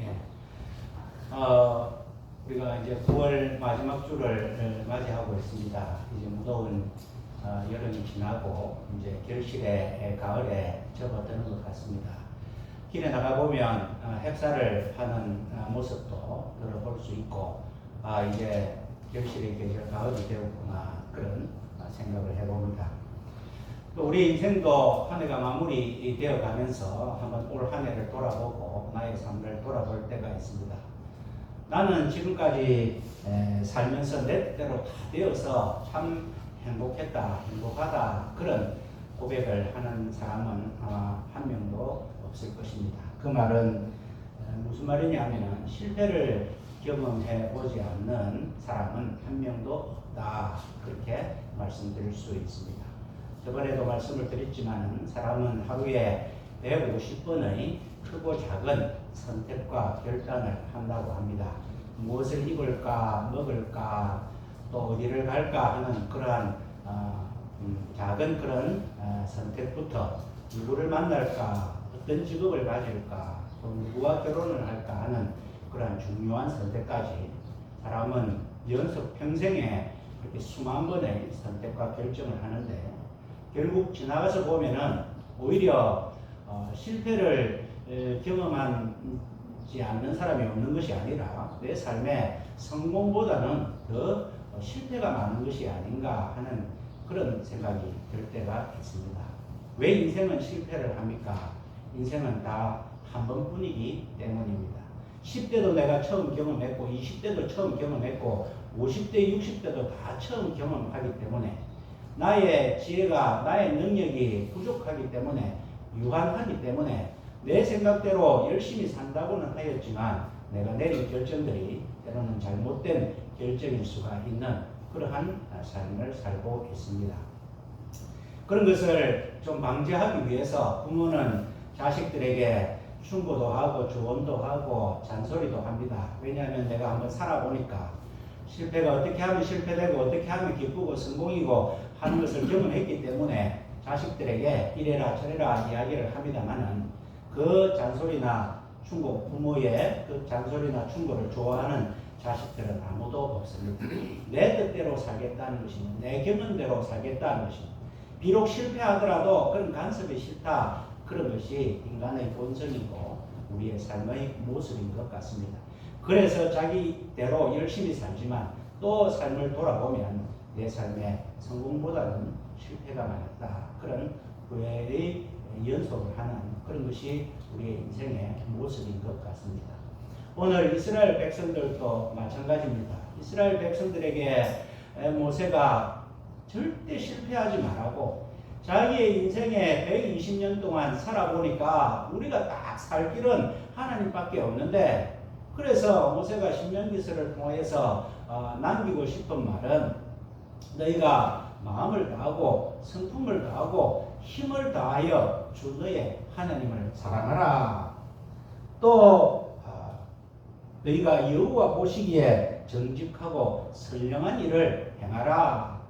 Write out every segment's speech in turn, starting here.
예. 우리가 이제 9월 마지막 주를 맞이하고 있습니다. 이제 무더운 여름이 지나고 이제 결실의 가을에 접어드는 것 같습니다. 길에 나가보면 햅쌀을 파는 모습도 들어볼 수 있고, 이제 결실의 계절 가을이 되었구나, 그런 생각을 해봅니다. 또 우리 인생도 한 해가 마무리 되어 가면서 한번 올 한 해를 돌아보고 나의 삶을 돌아볼 때가 있습니다. 나는 지금까지 살면서 내 뜻대로 다 되어서 참 행복하다, 그런 고백을 하는 사람은 아마 한 명도 없을 것입니다. 그 말은 무슨 말이냐면은 실패를 경험해 보지 않는 사람은 한 명도 없다, 그렇게 말씀드릴 수 있습니다. 저번에도 말씀을 드렸지만 사람은 하루에 150번의 크고 작은 선택과 결단을 한다고 합니다. 무엇을 입을까, 먹을까, 또 어디를 갈까 하는 그러한 작은 그런 선택부터 누구를 만날까, 어떤 직업을 가질까, 또 누구와 결혼을 할까 하는 그러한 중요한 선택까지 사람은 연속 평생에 그렇게 수만 번의 선택과 결정을 하는데, 결국 지나가서 보면은 오히려 실패를 경험하지 않는 사람이 없는 것이 아니라 내 삶에 성공보다는 더 실패가 많은 것이 아닌가 하는 그런 생각이 들 때가 있습니다. 왜 인생은 실패를 합니까? 인생은 다 한 번뿐이기 때문입니다. 10대도 내가 처음 경험했고, 20대도 처음 경험했고, 50대, 60대도 다 처음 경험하기 때문에 나의 지혜가, 나의 능력이 부족하기 때문에, 유한하기 때문에 내 생각대로 열심히 산다고는 하였지만 내가 내린 결정들이 때로는 잘못된 결정일 수가 있는 그러한 삶을 살고 있습니다. 그런 것을 좀 방지하기 위해서 부모는 자식들에게 충고도 하고 조언도 하고 잔소리도 합니다. 왜냐하면 내가 한번 살아보니까 실패가 어떻게 하면 실패되고 어떻게 하면 기쁘고 성공이고 하는 것을 경험했기 때문에 자식들에게 이래라 저래라 이야기를 합니다만은, 그 잔소리나 충고, 부모의 그 잔소리나 충고를 좋아하는 자식들은 아무도 없습니다. 내 뜻대로 살겠다는 것이니, 내 경험대로 살겠다는 것이니, 비록 실패하더라도 그런 간섭이 싫다, 그런 것이 인간의 본성이고 우리의 삶의 모습인 것 같습니다. 그래서 자기대로 열심히 살지만 또 삶을 돌아보면 내 삶에 성공보다는 실패가 많았다, 그런 후회의 연속을 하는 그런 것이 우리의 인생의 모습인 것 같습니다. 오늘 이스라엘 백성들도 마찬가지입니다. 이스라엘 백성들에게 모세가 절대 실패하지 말라고, 자기의 인생에 120년 동안 살아보니까 우리가 딱 살 길은 하나님밖에 없는데, 그래서 모세가 신명기서를 통해서 남기고 싶은 말은, 너희가 마음을 다하고 성품을 다하고 힘을 다하여 주 너의 하나님을 사랑하라. 또 너희가 여호와 보시기에 정직하고 선량한 일을 행하라.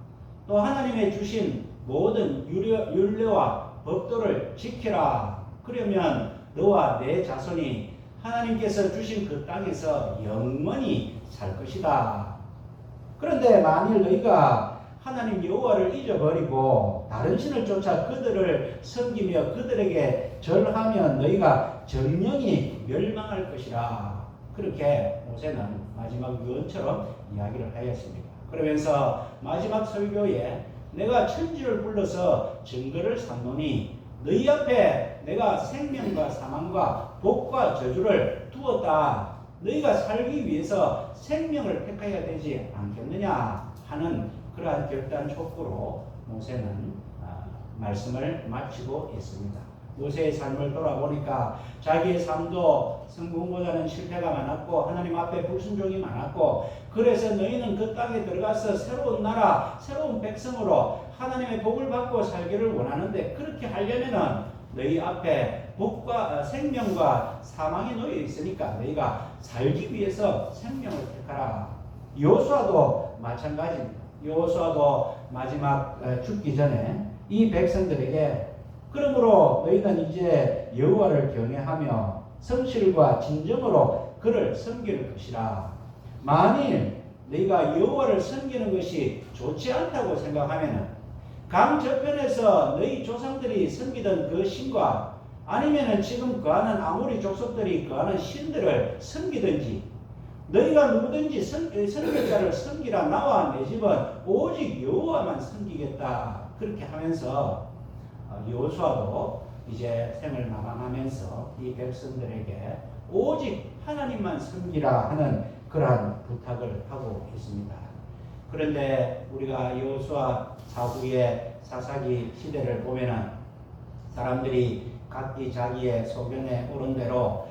또 하나님의 주신 모든 율례와 법도를 지키라. 그러면 너와 내 자손이 하나님께서 주신 그 땅에서 영원히 살 것이다. 그런데 만일 너희가 하나님 여호와를 잊어버리고 다른 신을 쫓아 그들을 섬기며 그들에게 절하면 너희가 정령이 멸망할 것이라. 그렇게 모세는 마지막 유언처럼 이야기를 하였습니다. 그러면서 마지막 설교에 내가 천지를 불러서 증거를 삼노니 너희 앞에 내가 생명과 사망과 복과 저주를 두었다. 너희가 살기 위해서 생명을 택해야 되지 않겠느냐 하는 그러한 결단 촉구로 모세는 말씀을 마치고 있습니다. 모세의 삶을 돌아보니까 자기의 삶도 성공보다는 실패가 많았고 하나님 앞에 불순종이 많았고, 그래서 너희는 그 땅에 들어가서 새로운 나라, 새로운 백성으로 하나님의 복을 받고 살기를 원하는데, 그렇게 하려면은 너희 앞에 복과 생명과 사망이 놓여 있으니까 너희가 살기 위해서 생명을 택하라. 여호수아도 마찬가지입니다. 여호수아도 마지막 죽기 전에 이 백성들에게 그러므로 너희는 이제 여호와를 경외하며 성실과 진정으로 그를 섬기는 것이라. 만일 너희가 여호와를 섬기는 것이 좋지 않다고 생각하면은 강 저편에서 너희 조상들이 섬기던 그 신과 아니면은 지금 거하는 아모리 족속들이 거하는 신들을 섬기든지 너희가 누구든지 선교자를 섬기라. 나와 내 집은 오직 여호와만 섬기겠다. 그렇게 하면서 여호수아도 이제 생을 마감하면서 이 백성들에게 오직 하나님만 섬기라 하는 그러한 부탁을 하고 있습니다. 그런데 우리가 여호수아 사후의 사사기 시대를 보면은 사람들이 각기 자기의 소견에 오른 대로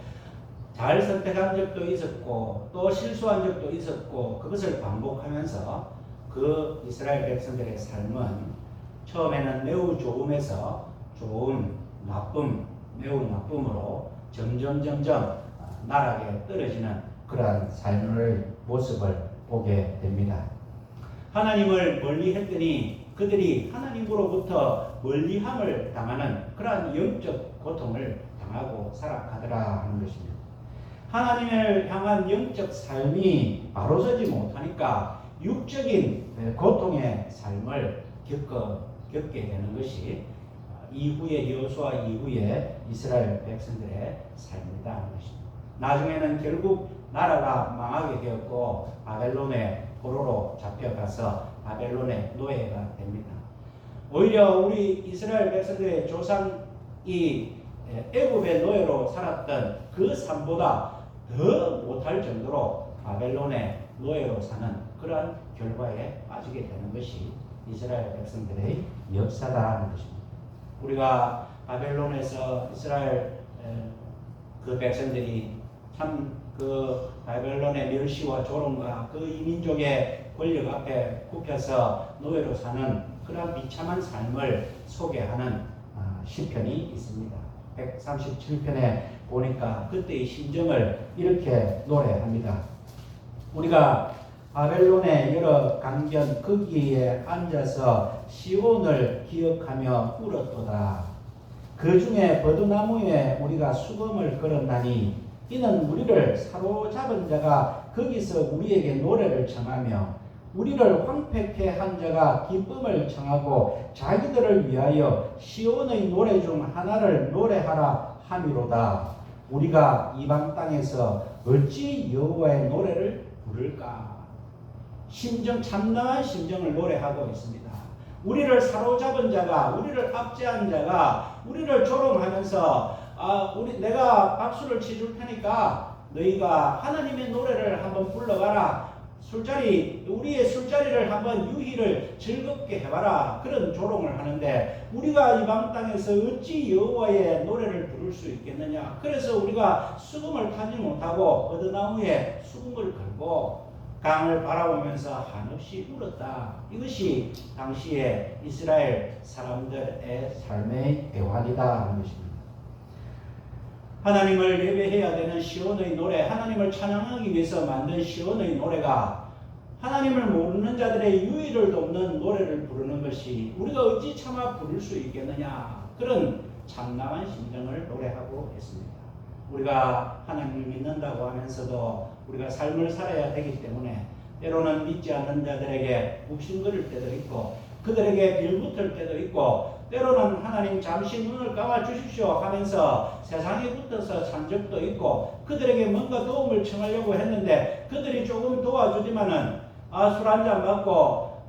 잘 선택한 적도 있었고 또 실수한 적도 있었고 그것을 반복하면서 그 이스라엘 백성들의 삶은 처음에는 매우 좋음에서 좋음, 나쁨, 매우 나쁨으로 점점 나락에 떨어지는 그러한 삶의 모습을 보게 됩니다. 하나님을 멀리 했더니 그들이 하나님으로부터 멀리함을 당하는 그러한 영적 고통을 당하고 살아가더라 하는 것입니다. 하나님을 향한 영적 삶이 바로 서지 못하니까 육적인 고통의 삶을 겪게 되는 것이 이후의 여호수아 이후의 이스라엘 백성들의 삶이다 하는 것입니다. 나중에는 결국 나라가 망하게 되었고 바벨론의 포로로 잡혀가서 바벨론의 노예가 됩니다. 오히려 우리 이스라엘 백성들의 조상이 애굽의 노예로 살았던 그 삶보다 더 못할 정도로 바벨론의 노예로 사는 그러한 결과에 빠지게 되는 것이 이스라엘 백성들의 역사다라는 것입니다. 우리가 바벨론에서 이스라엘 그 백성들이 참 그 바벨론의 멸시와 조롱과 그 이민족의 권력 앞에 굽혀서 노예로 사는 그러한 비참한 삶을 소개하는 시편이 있습니다. 137편에 보니까 그때의 심정을 이렇게 노래합니다. 우리가 바벨론의 여러 강변 거기에 앉아서 시온을 기억하며 울었도다. 그 중에 버드나무에 우리가 수금을 걸었나니 이는 우리를 사로잡은 자가 거기서 우리에게 노래를 청하며 우리를 황폐케 한 자가 기쁨을 청하고 자기들을 위하여 시온의 노래 중 하나를 노래하라 함이로다. 우리가 이방 땅에서 어찌 여호와의 노래를 부를까? 참나한 심정을 노래하고 있습니다. 우리를 사로잡은 자가, 우리를 압제한 자가 우리를 조롱하면서 내가 박수를 쳐줄 테니까 너희가 하나님의 노래를 한번 불러봐라. 우리의 술자리를 한번 유희를 즐겁게 해봐라. 그런 조롱을 하는데 우리가 이방 땅에서 어찌 여호와의 노래를 부를 수 있겠느냐. 그래서 우리가 수금을 타지 못하고 버드나무에 수금을 걸고 강을 바라보면서 한없이 울었다. 이것이 당시에 이스라엘 사람들의 삶의 대환이다 하는 것입니다. 하나님을 예배해야 되는 시온의 노래, 하나님을 찬양하기 위해서 만든 시온의 노래가 하나님을 모르는 자들의 유의를 돕는 노래를 부르는 것이 우리가 어찌 차마 부를 수 있겠느냐. 그런 참나한 심정을 노래하고 있습니다. 우리가 하나님을 믿는다고 하면서도 우리가 삶을 살아야 되기 때문에 때로는 믿지 않는 자들에게 욱신거릴 때도 있고 그들에게 빌붙을 때도 있고 때로는 하나님 잠시 눈을 감아 주십시오 하면서 세상에 붙어서 산 적도 있고 그들에게 뭔가 도움을 청하려고 했는데 그들이 조금 도와주지만은 술 한잔 먹고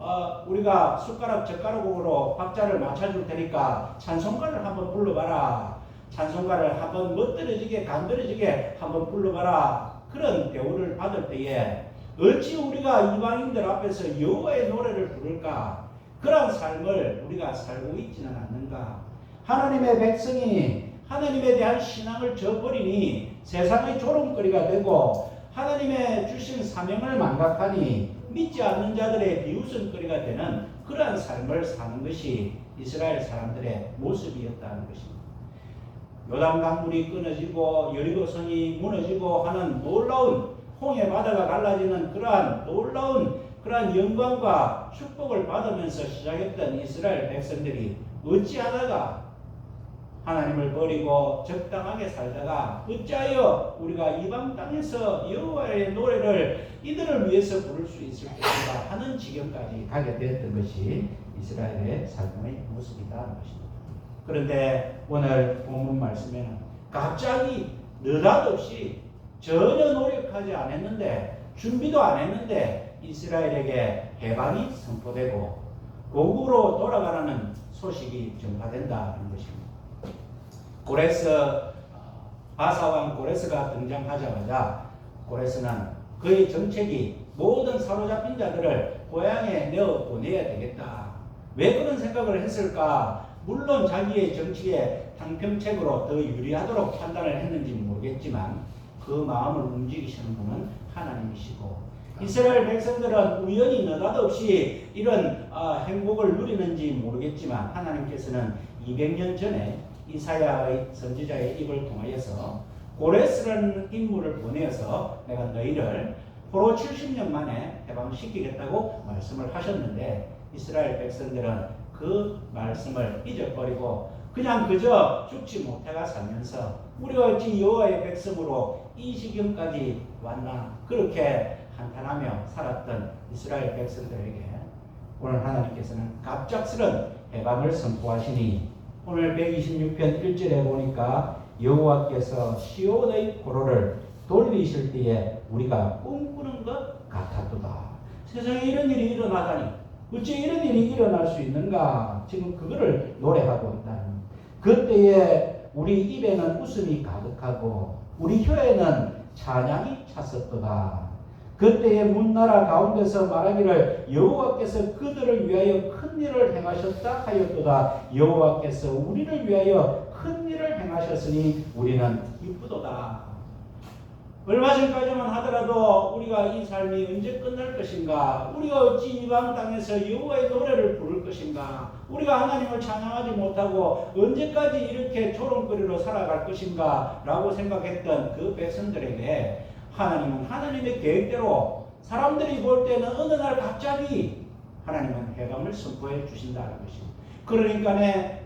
우리가 숟가락 젓가락으로 박자를 맞춰줄 테니까 찬송가를 한번 불러봐라. 찬송가를 한번 멋들어지게 간드러지게 한번 불러봐라. 그런 대우를 받을 때에 어찌 우리가 이방인들 앞에서 여호와의 노래를 부를까? 그런 삶을 우리가 살고 있지는 않는가? 하나님의 백성이 하나님에 대한 신앙을 저버리니 세상의 조롱거리가 되고 하나님의 주신 사명을 망각하니 믿지 않는 자들의 비웃음거리가 되는 그러한 삶을 사는 것이 이스라엘 사람들의 모습이었다는 것입니다. 요단강물이 끊어지고 여리고성이 무너지고 하는 놀라운 홍해 바다가 갈라지는 그러한 놀라운 그러한 영광과 축복을 받으면서 시작했던 이스라엘 백성들이 어찌하다가 하나님을 버리고 적당하게 살다가 어찌하여 우리가 이방 땅에서 여호와의 노래를 이들을 위해서 부를 수 있을 것인가 하는 지경까지 가게 되었던 것이 이스라엘의 삶의 모습이다 하는 것입니다. 그런데 오늘 본문 말씀에는 갑자기 느닷없이 전혀 노력하지 않았는데 준비도 안 했는데 이스라엘에게 해방이 선포되고 고국으로 돌아가라는 소식이 전파된다는 것입니다. 바사왕 고레스가 등장하자마자 고레스는 그의 정책이 모든 사로잡힌 자들을 고향에 내어 보내야 되겠다. 왜 그런 생각을 했을까? 물론 자기의 정치에 당평책으로 더 유리하도록 판단을 했는지 모르겠지만 그 마음을 움직이시는 분은 하나님이시고 이스라엘 백성들은 우연히 느닷없이 이런 행복을 누리는지 모르겠지만 하나님께서는 200년 전에 이사야의 선지자의 입을 통하여서 고레스라는 인물을 보내어서 내가 너희를 포로 70년 만에 해방시키겠다고 말씀을 하셨는데 이스라엘 백성들은 그 말씀을 잊어버리고 그냥 그저 죽지 못해가 살면서 우리가 어찌 여호와의 백성으로 이 지경까지 왔나 그렇게 한탄하며 살았던 이스라엘 백성들에게 오늘 하나님께서는 갑작스런 해방을 선포하시니 오늘 126편 1절에 보니까 여호와께서 시온의 포로를 돌리실 때에 우리가 꿈꾸는 것 같았도다. 세상에 이런 일이 일어나다니 어찌 이런 일이 일어날 수 있는가 지금 그거를 노래하고 있다. 그때에 우리 입에는 웃음이 가득하고 우리 혀에는 찬양이 찼었도다. 그때에 문나라 가운데서 말하기를 여호와께서 그들을 위하여 큰 일을 행하셨다 하였도다. 여호와께서 우리를 위하여 큰 일을 행하셨으니 우리는 기쁘도다. 얼마 전까지만 하더라도 우리가 이 삶이 언제 끝날 것인가, 우리가 어찌 이방 땅에서 여호와의 노래를 부를 것인가, 우리가 하나님을 찬양하지 못하고 언제까지 이렇게 조롱거리로 살아갈 것인가 라고 생각했던 그 백성들에게 하나님은 하나님의 계획대로 사람들이 볼 때는 어느 날 갑자기 하나님은 해방을 선포해 주신다는 것입니다. 그러니까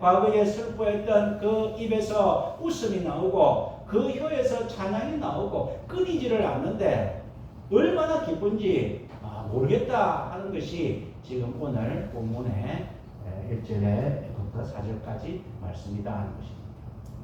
과거에 슬퍼했던 그 입에서 웃음이 나오고 그 혀에서 찬양이 나오고 끊이지를 않는데 얼마나 기쁜지 모르겠다 하는 것이 지금 오늘 본문의 1절부터 4절까지 말씀이다 하는 것입니다.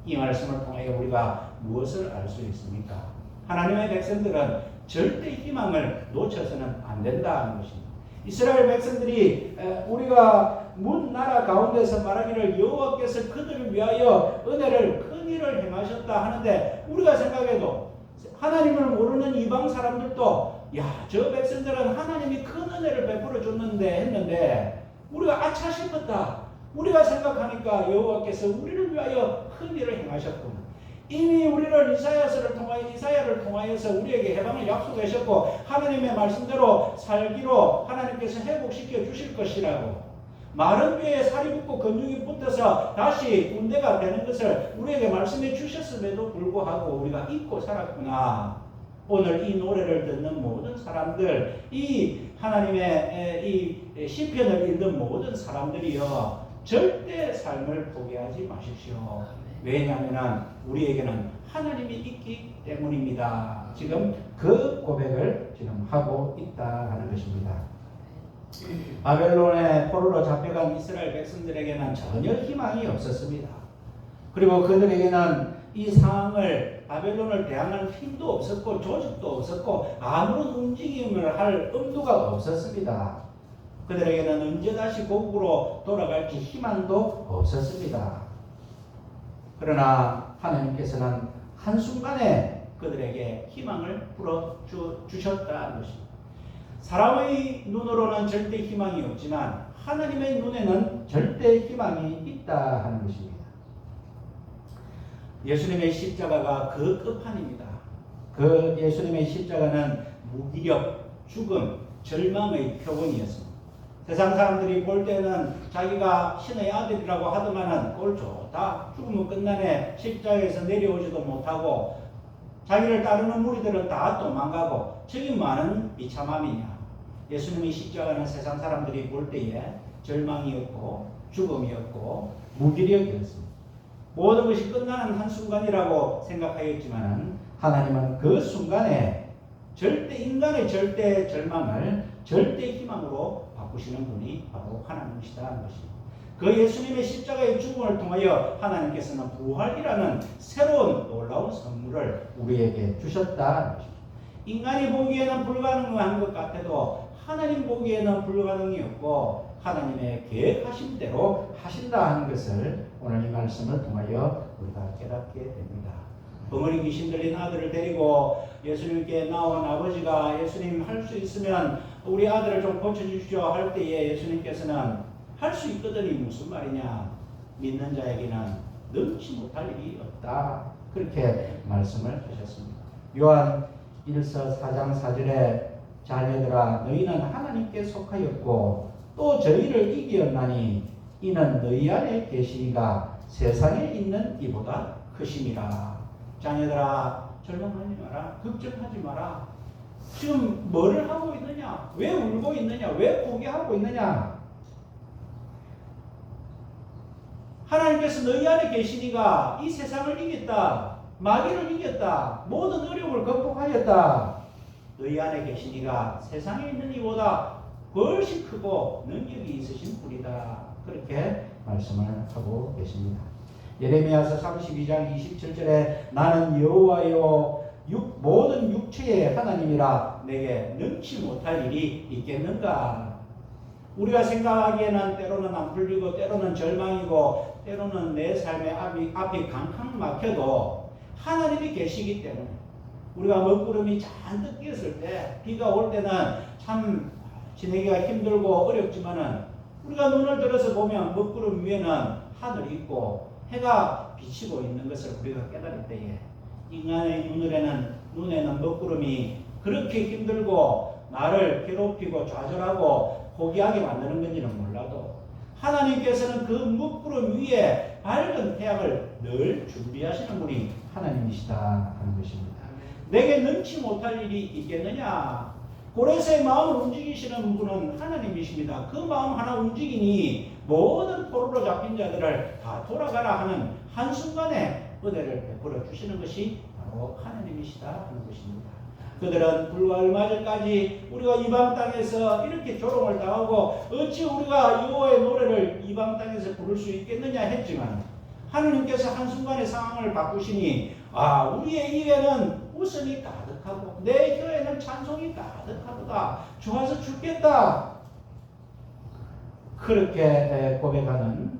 이 말씀을 통해 우리가 무엇을 알 수 있습니까? 하나님의 백성들은 절대 희망을 놓쳐서는 안 된다는 것입니다. 이스라엘 백성들이 우리가 문 나라 가운데서 말하기를 여호와께서 그들을 위하여 은혜를 큰 일을 행하셨다 하는데 우리가 생각해도 하나님을 모르는 이방 사람들도 저 백성들은 하나님이 큰 은혜를 베풀어 줬는데 했는데 우리가 아차 싶었다. 우리가 생각하니까 여호와께서 우리를 위하여 큰 일을 행하셨구나. 이미 우리를 이사야를 통하여서 우리에게 해방을 약속하셨고 하나님의 말씀대로 살기로 하나님께서 회복시켜 주실 것이라고 마른 뼈에 살이 붙고 근육이 붙어서 다시 군대가 되는 것을 우리에게 말씀해 주셨음에도 불구하고 우리가 잊고 살았구나. 오늘 이 노래를 듣는 모든 사람들, 이 하나님의 이 시편을 읽는 모든 사람들이요 절대 삶을 포기하지 마십시오. 왜냐하면 우리에게는 하나님이 있기 때문입니다. 지금 그 고백을 지금 하고 있다 하는 것입니다. 바벨론의 포로로 잡혀간 이스라엘 백성들에게는 전혀 희망이 없었습니다. 그리고 그들에게는 이 상황을 바벨론을 대항할 힘도 없었고 조직도 없었고 아무런 움직임을 할 엄두가 없었습니다. 그들에게는 언제 다시 고국으로 돌아갈지 희망도 없었습니다. 그러나 하나님께서는 한순간에 그들에게 희망을 불어주셨다는 것입니다. 사람의 눈으로는 절대 희망이 없지만 하나님의 눈에는 절대 희망이 있다 하는 것입니다. 예수님의 십자가가 그 끝판입니다. 그 예수님의 십자가는 무기력, 죽음, 절망의 표본이었습니다. 세상 사람들이 볼 때는 자기가 신의 아들이라고 하더만은 꼴 좋다. 죽으면 끝나네. 십자가에서 내려오지도 못하고 자기를 따르는 무리들은 다 도망가고 저기 많은 비참함이냐. 예수님의 십자가는 세상 사람들이 볼 때에 절망이었고 죽음이었고 무기력이었습니다. 모든 것이 끝나는 한순간이라고 생각하겠지만 하나님은 그 순간에 절대 인간의 절대 절망을 절대 희망으로 바꾸시는 분이 바로 하나님이시다 하는 것입니다. 그 예수님의 십자가의 죽음을 통하여 하나님께서는 부활이라는 새로운 놀라운 선물을 우리에게 주셨다. 인간이 보기에는 불가능한 것 같아도 하나님 보기에는 불가능이 없고 하나님의 계획하신 대로 하신다 하는 것을 오늘 이 말씀을 통하여 우리가 깨닫게 됩니다. 벙어리 귀신 들린 아들을 데리고 예수님께 나온 아버지가 예수님 할 수 있으면 우리 아들을 좀 고쳐주시오 할 때에 예수님께서는 할 수 있거든이 무슨 말이냐, 믿는 자에게는 능치 못할 일이 없다, 그렇게 말씀을 하셨습니다. 요한 1서 4장 4절에 자녀들아 너희는 하나님께 속하였고 또 저희를 이기었나니 이는 너희 안에 계시니가 세상에 있는 이보다 크심이라. 자녀들아 절망하지 마라, 걱정하지 마라. 지금 뭐를 하고 있느냐, 왜 울고 있느냐, 왜 포기하고 있느냐. 하나님께서 너희 안에 계시니가 이 세상을 이겼다, 마귀를 이겼다, 모든 어려움을 극복하였다. 너희 안에 계시니가 세상에 있는 이보다 훨씬 크고 능력이 있으신 분이다, 그렇게 말씀을 하고 계십니다. 예레미야서 32장 27절에 나는 여호와여 모든 육체의 하나님이라 내게 능치 못할 일이 있겠는가. 우리가 생각하기에는 때로는 안 풀리고 때로는 절망이고 때로는 내 삶의 앞이 캄캄 막혀도 하나님이 계시기 때문에 우리가 먹구름이 잔뜩 끼었을 때, 비가 올 때는 참 지내기가 힘들고 어렵지만은 우리가 눈을 들어서 보면 먹구름 위에는 하늘이 있고 해가 비치고 있는 것을 우리가 깨달을 때에 인간의 눈에는 먹구름이 그렇게 힘들고 나를 괴롭히고 좌절하고 포기하게 만드는 건지는 몰라도 하나님께서는 그 먹구름 위에 밝은 태양을 늘 준비하시는 분이 하나님이시다 하는 것입니다. 내게 능치 못할 일이 있겠느냐. 고레스의 마음을 움직이시는 분은 하나님이십니다. 그 마음 하나 움직이니 모든 포로로 잡힌 자들을 다 돌아가라 하는 한순간에 은혜를 베풀어 주시는 것이 바로 하나님이시다 하는 것입니다. 그들은 불과 얼마 전까지 우리가 이방 땅에서 이렇게 조롱을 당하고 어찌 우리가 여호와의 노래를 이방 땅에서 부를 수 있겠느냐 했지만 하나님께서 한순간에 상황을 바꾸시니 우리의 입에는 웃음이 가득하고 내 혀에는 찬송이 가득하도다, 좋아서 죽겠다, 그렇게 고백하는.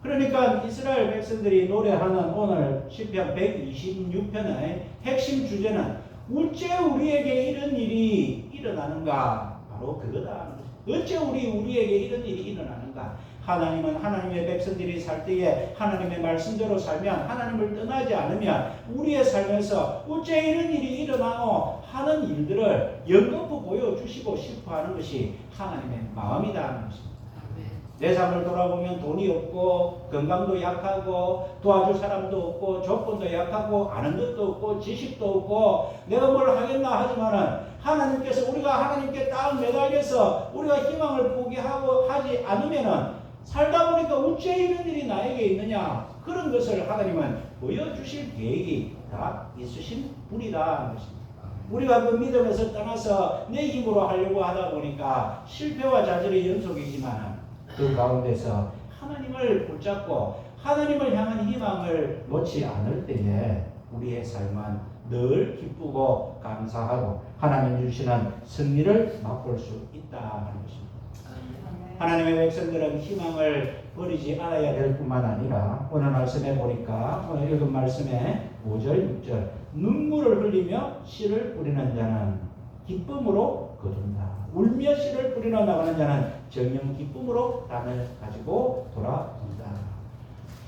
그러니까 이스라엘 백성들이 노래하는 오늘 시편 126편의 핵심 주제는 어째 우리에게 이런 일이 일어나는가, 바로 그거다. 어째 우리에게 이런 일이 일어나는가. 하나님은 하나님의 백성들이 살 때에 하나님의 말씀대로 살면, 하나님을 떠나지 않으면 우리의 삶에서 어째 이런 일이 일어나노 하는 일들을 연거푸 보여주시고 싶어하는 것이 하나님의 마음이다 하는 것입니다. 내 삶을 돌아보면 돈이 없고 건강도 약하고 도와줄 사람도 없고 조건도 약하고 아는 것도 없고 지식도 없고 내가 뭘 하겠나 하지만은 하나님께서 우리가 하나님께 딱 매달려서 우리가 희망을 포기하고 하지 않으면은 살다 보니까 어째 이런 일이 나에게 있느냐, 그런 것을 하나님은 보여주실 계획이 다 있으신 분이다 하는 것입니다. 우리가 그 믿음에서 떠나서 내 힘으로 하려고 하다 보니까 실패와 좌절의 연속이지만 그 가운데서 하나님을 붙잡고 하나님을 향한 희망을 놓지 않을 때에 우리의 삶은 늘 기쁘고 감사하고 하나님 주시는 승리를 맛볼 수 있다 하는 것입니다. 하나님의 백성들은 희망을 버리지 않아야 될 뿐만 아니라 오늘 말씀에 보니까 오늘 읽은 말씀에 5절 6절 눈물을 흘리며 씨를 뿌리는 자는 기쁨으로 거둔다. 울며 씨를 뿌리러 나가는 자는 정녕 기쁨으로 단을 가지고 돌아온다.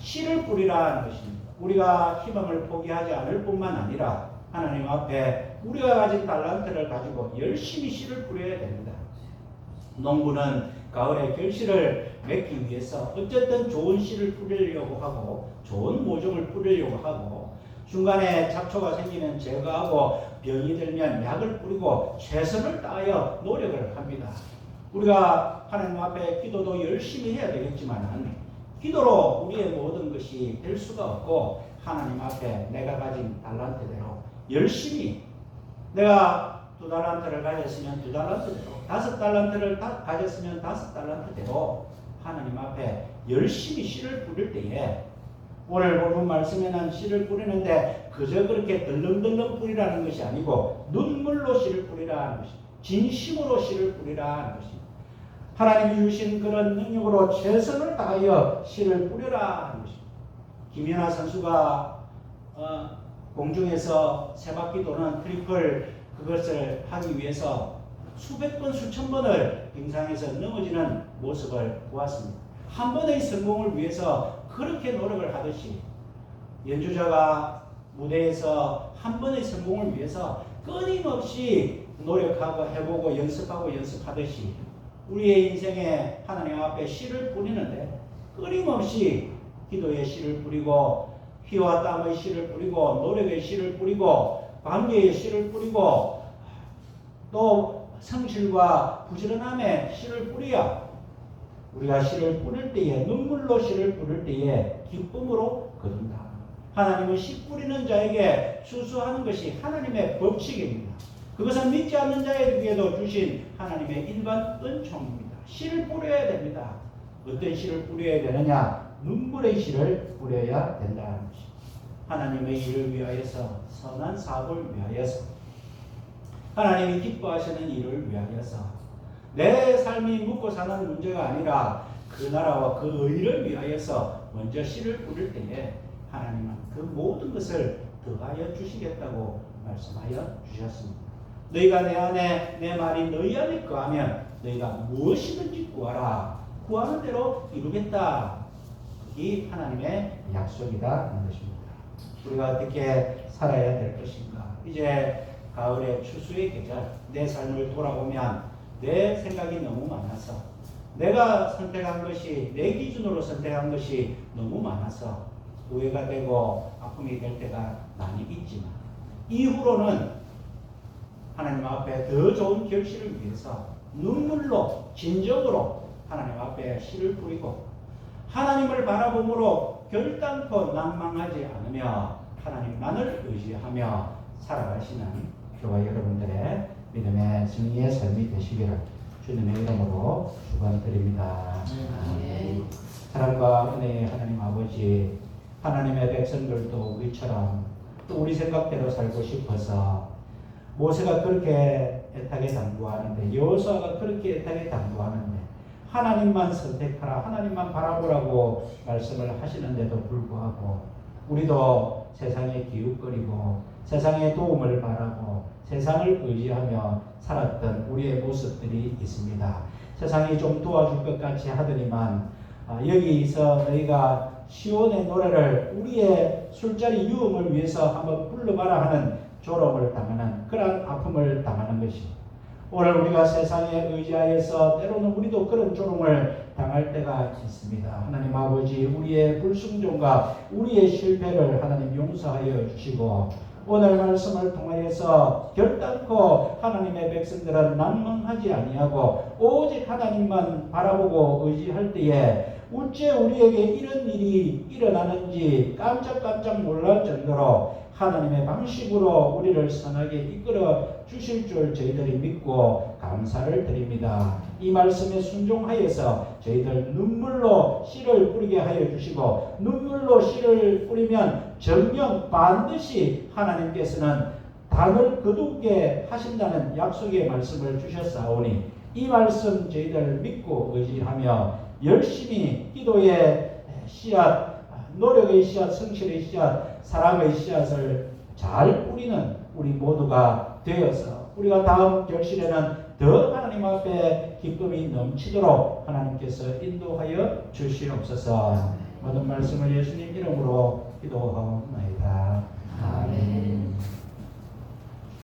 씨를 뿌리라는 것입니다. 우리가 희망을 포기하지 않을 뿐만 아니라 하나님 앞에 우리가 가진 달란트를 가지고 열심히 씨를 뿌려야 됩니다. 농부는 가을에 결실을 맺기 위해서 어쨌든 좋은 씨를 뿌리려고 하고 좋은 모종을 뿌리려고 하고 중간에 잡초가 생기면 제거하고 병이 들면 약을 뿌리고 최선을 다하여 노력을 합니다. 우리가 하나님 앞에 기도도 열심히 해야 되겠지만 기도로 우리의 모든 것이 될 수가 없고 하나님 앞에 내가 가진 달란트대로 열심히 내가 2달란트를 가졌으면 2달란트대로 5달란트를 가졌으면 5달란트대로 하나님 앞에 열심히 씨를 뿌릴 때에 오늘 본문 말씀에는 씨를 뿌리는데 그저 그렇게 덜렁덜렁 뿌리라는 것이 아니고 눈물로 씨를 뿌리라는 것이 진심으로 씨를 뿌리라는 것이 하나님이 주신 그런 능력으로 최선을 다하여 씨를 뿌려라 하는 것입니다. 김연아 선수가 공중에서 세 바퀴 도는 트리플 그것을 하기 위해서 수백 번 수천 번을 빙상에서 넘어지는 모습을 보았습니다. 한 번의 성공을 위해서 그렇게 노력을 하듯이 연주자가 무대에서 한 번의 성공을 위해서 끊임없이 노력하고 해보고 연습하듯이 우리의 인생에 하나님 앞에 씨를 뿌리는데 끊임없이 기도의 씨를 뿌리고 피와 땀의 씨를 뿌리고 노력의 씨를 뿌리고 관계의 씨를 뿌리고 또 성실과 부지런함의 씨를 뿌려야 우리가 씨를 뿌릴 때에 눈물로 씨를 뿌릴 때에 기쁨으로 거둔다. 하나님은 씨 뿌리는 자에게 수수하는 것이 하나님의 법칙입니다. 그것은 믿지 않는 자에게도 주신 하나님의 일반 은총입니다. 씨를 뿌려야 됩니다. 어떤 씨를 뿌려야 되느냐? 눈물의 씨를 뿌려야 된다는 것입니다. 하나님의 일을 위하여서 선한 사업을 위하여서 하나님이 기뻐하시는 일을 위하여서 내 삶이 묵고 사는 문제가 아니라 그 나라와 그 의를 위하여서 먼저 씨를 뿌릴 때에 하나님은 그 모든 것을 더하여 주시겠다고 말씀하여 주셨습니다. 너희가 내 안에 내 말이 너희 안에 거하면 너희가 무엇이든지 구하라. 구하는 대로 이루겠다. 이 하나님의 약속이라는 것입니다. 우리가 어떻게 살아야 될 것인가. 이제 가을의 추수의 계절 내 삶을 돌아보면 내 생각이 너무 많아서 내가 선택한 것이 내 기준으로 선택한 것이 너무 많아서 후회가 되고 아픔이 될 때가 많이 있지만 이후로는 하나님 앞에 더 좋은 결실을 위해서 눈물로 진정으로 하나님 앞에 씨를 뿌리고 하나님을 바라봄으로 결단코 낭망하지 않으며 하나님만을 의지하며 살아가시는 저와 여러분들의 믿음의 승리의 삶이 되시기를 주님의 이름으로 축원드립니다. 사랑과 은혜의 하나님 아버지, 하나님의 백성들도 우리처럼 또 우리 생각대로 살고 싶어서 모세가 그렇게 애타게 당부하는데 여호수아가 그렇게 애타게 당부하는데 하나님만 선택하라, 하나님만 바라보라고 말씀을 하시는데도 불구하고 우리도 세상에 기웃거리고 세상의 도움을 바라고 세상을 의지하며 살았던 우리의 모습들이 있습니다. 세상이 좀 도와줄 것 같이 하더니만 여기서 너희가 시온의 노래를 우리의 술자리 유흥을 위해서 한번 불러봐라 하는 조롱을 당하는 그러한 아픔을 당하는 것입니다. 오늘 우리가 세상에 의지하여서 때로는 우리도 그런 조롱을 당할 때가 있습니다. 하나님 아버지, 우리의 불순종과 우리의 실패를 하나님 용서하여 주시고 오늘 말씀을 통하여서 결단코 하나님의 백성들은 낭망하지 아니하고 오직 하나님만 바라보고 의지할 때에 어째 우리에게 이런 일이 일어나는지 깜짝깜짝 놀랄 정도로 하나님의 방식으로 우리를 선하게 이끌어 주실 줄 저희들이 믿고 감사를 드립니다. 이 말씀에 순종하여서 저희들 눈물로 씨를 뿌리게 하여 주시고 눈물로 씨를 뿌리면 정녕 반드시 하나님께서는 단을 거두게 하신다는 약속의 말씀을 주셨사오니 이 말씀 저희들 믿고 의지하며 열심히 기도의 씨앗, 노력의 씨앗, 성실의 씨앗, 사랑의 씨앗을 잘 뿌리는 우리 모두가 되어서 우리가 다음 결실에는 더 하나님 앞에 기쁨이 넘치도록 하나님께서 인도하여 주시옵소서. 모든 말씀을 예수님 이름으로 기도하옵나이다. 아멘.